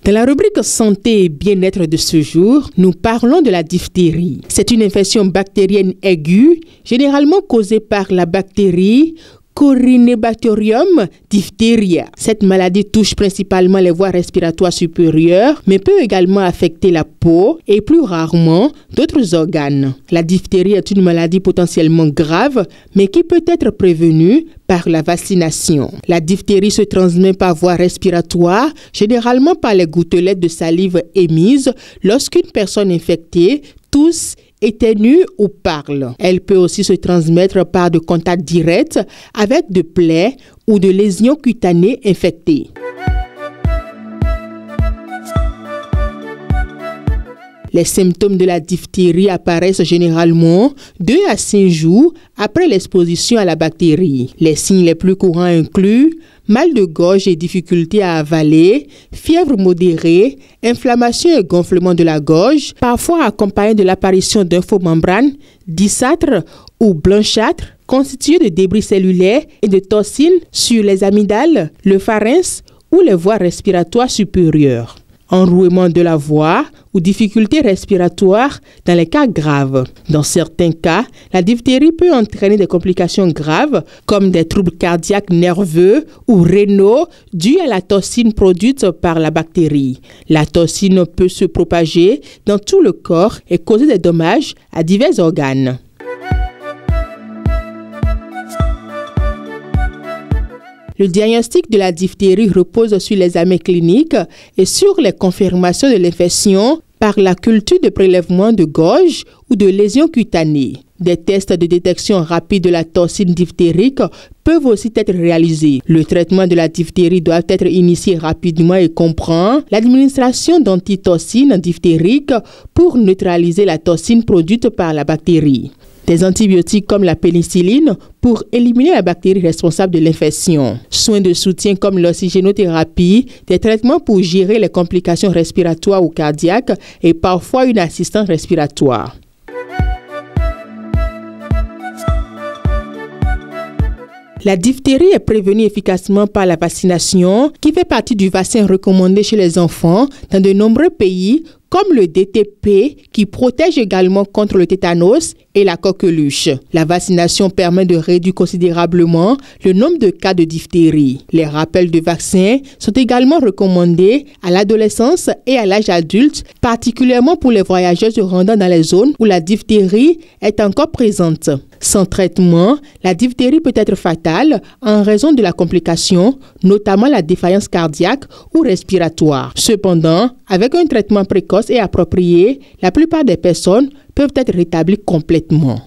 Dans la rubrique santé et bien-être de ce jour, nous parlons de la diphtérie. C'est une infection bactérienne aiguë, généralement causée par la bactérie Corynebacterium diphtheria. Cette maladie touche principalement les voies respiratoires supérieures, mais peut également affecter la peau et plus rarement d'autres organes. La diphtérie est une maladie potentiellement grave, mais qui peut être prévenue par la vaccination. La diphtérie se transmet par voie respiratoire, généralement par les gouttelettes de salive émises lorsqu'une personne infectée tousse, éternue ou parle. Elle peut aussi se transmettre par de contacts directs avec de plaies ou de lésions cutanées infectées. Les symptômes de la diphtérie apparaissent généralement 2 à 5 jours après l'exposition à la bactérie. Les signes les plus courants incluent mal de gorge et difficulté à avaler, fièvre modérée, inflammation et gonflement de la gorge, parfois accompagné de l'apparition d'un faux membrane disâtre ou blanchâtre, constitué de débris cellulaires et de toxines sur les amygdales, le pharynx ou les voies respiratoires supérieures. Enrouement de la voix ou difficultés respiratoires dans les cas graves. Dans certains cas, la diphtérie peut entraîner des complications graves comme des troubles cardiaques nerveux ou rénaux dus à la toxine produite par la bactérie. La toxine peut se propager dans tout le corps et causer des dommages à divers organes. Le diagnostic de la diphtérie repose sur l'examen clinique et sur les confirmations de l'infection par la culture de prélèvement de gorge ou de lésions cutanées. Des tests de détection rapide de la toxine diphtérique peuvent aussi être réalisés. Le traitement de la diphtérie doit être initié rapidement et comprend l'administration d'antitoxines diphtériques pour neutraliser la toxine produite par la bactérie. Des antibiotiques comme la pénicilline pour éliminer la bactérie responsable de l'infection. Soins de soutien comme l'oxygénothérapie, des traitements pour gérer les complications respiratoires ou cardiaques et parfois une assistance respiratoire. La diphtérie est prévenue efficacement par la vaccination qui fait partie du vaccin recommandé chez les enfants dans de nombreux pays comme le DTP qui protège également contre le tétanos et la coqueluche. La vaccination permet de réduire considérablement le nombre de cas de diphtérie. Les rappels de vaccins sont également recommandés à l'adolescence et à l'âge adulte, particulièrement pour les voyageurs se rendant dans les zones où la diphtérie est encore présente. Sans traitement, la diphtérie peut être fatale en raison de la complication, notamment la défaillance cardiaque ou respiratoire. Cependant, avec un traitement précoce et approprié, la plupart des personnes peuvent être rétablies complètement.